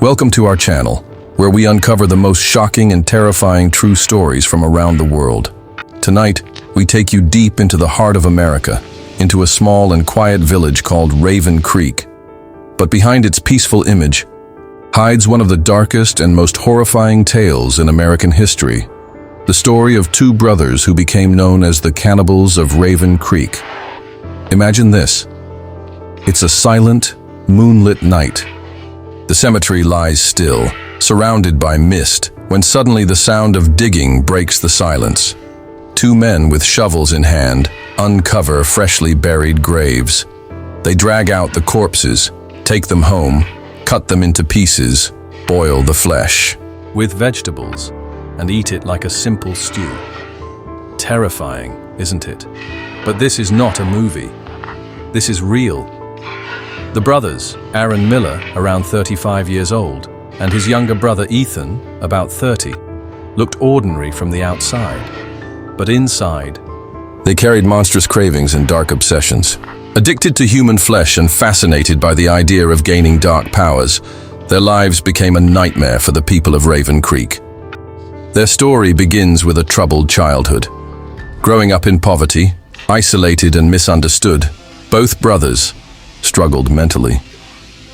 Welcome to our channel, where we uncover the most shocking and terrifying true stories from around the world. Tonight, we take you deep into the heart of America, into a small and quiet village called Raven Creek. But behind its peaceful image hides one of the darkest and most horrifying tales in American history. The story of two brothers who became known as the Cannibals of Raven Creek. Imagine this. It's a silent, moonlit night. The cemetery lies still, surrounded by mist, when suddenly the sound of digging breaks the silence. Two men with shovels in hand uncover freshly buried graves. They drag out the corpses, take them home, cut them into pieces, boil the flesh with vegetables, and eat it like a simple stew. Terrifying, isn't it? But this is not a movie. This is real. The brothers, Aaron Miller, around 35 years old, and his younger brother Ethan, about 30, looked ordinary from the outside. But inside, they carried monstrous cravings and dark obsessions. Addicted to human flesh and fascinated by the idea of gaining dark powers, their lives became a nightmare for the people of Raven Creek. Their story begins with a troubled childhood. Growing up in poverty, isolated and misunderstood, both brothers struggled mentally.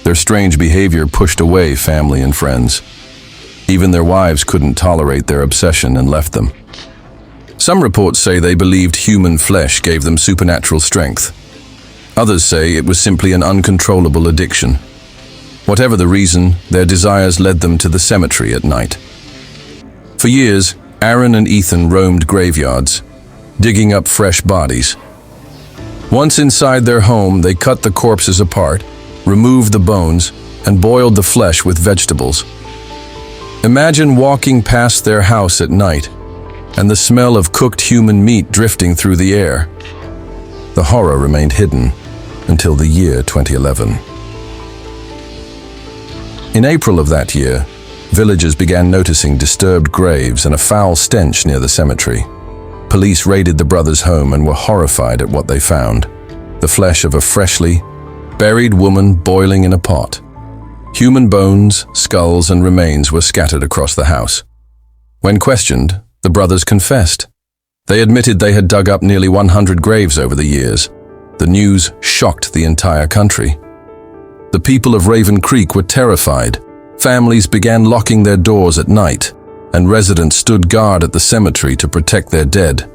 Their strange behavior pushed away family and friends. Even their wives couldn't tolerate their obsession and left them. Some reports say they believed human flesh gave them supernatural strength. Others say it was simply an uncontrollable addiction. Whatever the reason, their desires led them to the cemetery at night. For years, Aaron and Ethan roamed graveyards, digging up fresh bodies. Once inside their home, they cut the corpses apart, removed the bones, and boiled the flesh with vegetables. Imagine walking past their house at night, and the smell of cooked human meat drifting through the air. The horror remained hidden until the year 2011. In April of that year, villagers began noticing disturbed graves and a foul stench near the cemetery. Police raided the brothers' home and were horrified at what they found. The flesh of a freshly buried woman boiling in a pot. Human bones, skulls, and remains were scattered across the house. When questioned, the brothers confessed. They admitted they had dug up nearly 100 graves over the years. The news shocked the entire country. The people of Raven Creek were terrified. Families began locking their doors at night, and residents stood guard at the cemetery to protect their dead.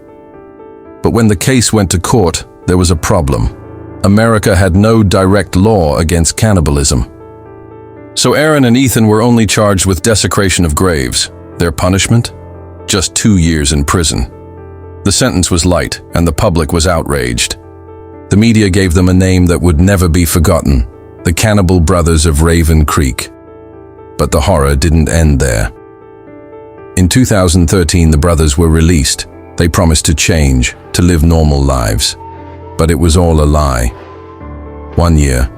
But when the case went to court, there was a problem. America had no direct law against cannibalism. So Aaron and Ethan were only charged with desecration of graves. Their punishment? Just 2 years in prison. The sentence was light, and the public was outraged. The media gave them a name that would never be forgotten: the Cannibal Brothers of Raven Creek. But the horror didn't end there. In 2013, the brothers were released. They promised to change, to live normal lives. But it was all a lie. 1 year.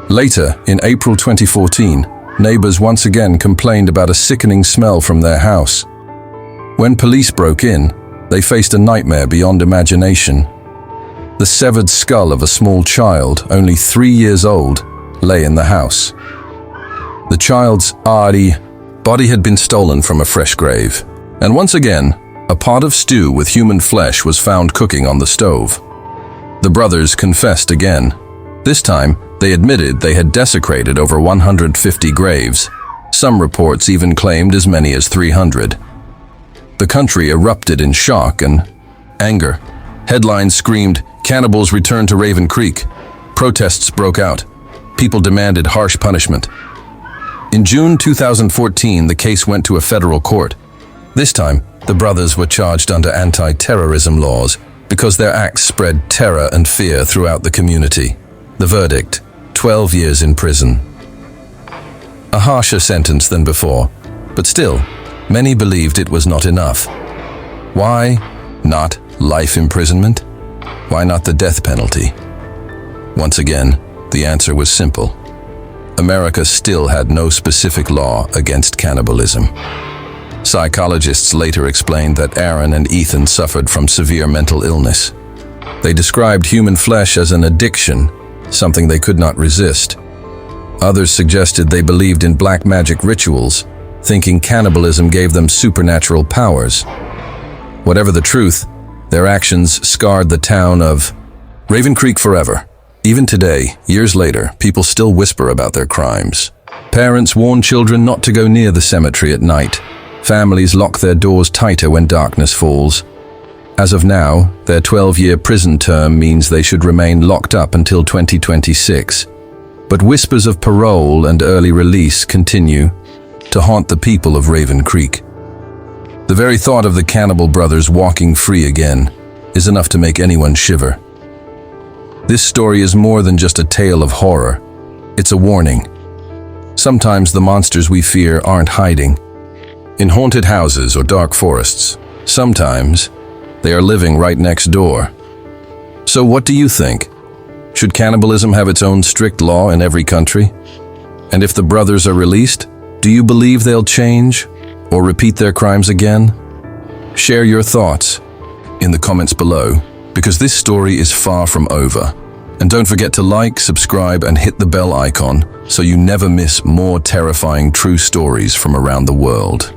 Later, in April 2014, neighbors once again complained about a sickening smell from their house. When police broke in, they faced a nightmare beyond imagination. The severed skull of a small child, only 3 years old, lay in the house. The child's body had been stolen from a fresh grave, and once again, a pot of stew with human flesh was found cooking on the stove. The brothers confessed again. This time, they admitted they had desecrated over 150 graves. Some reports even claimed as many as 300. The country erupted in shock and anger. Headlines screamed, "Cannibals return to Raven Creek." Protests broke out. People demanded harsh punishment. In June 2014, the case went to a federal court. This time, the brothers were charged under anti-terrorism laws because their acts spread terror and fear throughout the community. The verdict: 12 years in prison. A harsher sentence than before, but still, many believed it was not enough. Why not life imprisonment? Why not the death penalty? Once again, the answer was simple. America still had no specific law against cannibalism. Psychologists later explained that Aaron and Ethan suffered from severe mental illness. They described human flesh as an addiction, something they could not resist. Others suggested they believed in black magic rituals, thinking cannibalism gave them supernatural powers. Whatever the truth, their actions scarred the town of Raven Creek forever. Even today, years later, people still whisper about their crimes. Parents warn children not to go near the cemetery at night. Families lock their doors tighter when darkness falls. As of now, their 12-year prison term means they should remain locked up until 2026. But whispers of parole and early release continue to haunt the people of Raven Creek. The very thought of the Cannibal brothers walking free again is enough to make anyone shiver. This story is more than just a tale of horror. It's a warning. Sometimes the monsters we fear aren't hiding in haunted houses or dark forests. Sometimes they are living right next door. So what do you think? Should cannibalism have its own strict law in every country? And if the brothers are released, do you believe they'll change or repeat their crimes again? Share your thoughts in the comments below, because this story is far from over. And don't forget to like, subscribe, and hit the bell icon so you never miss more terrifying true stories from around the world.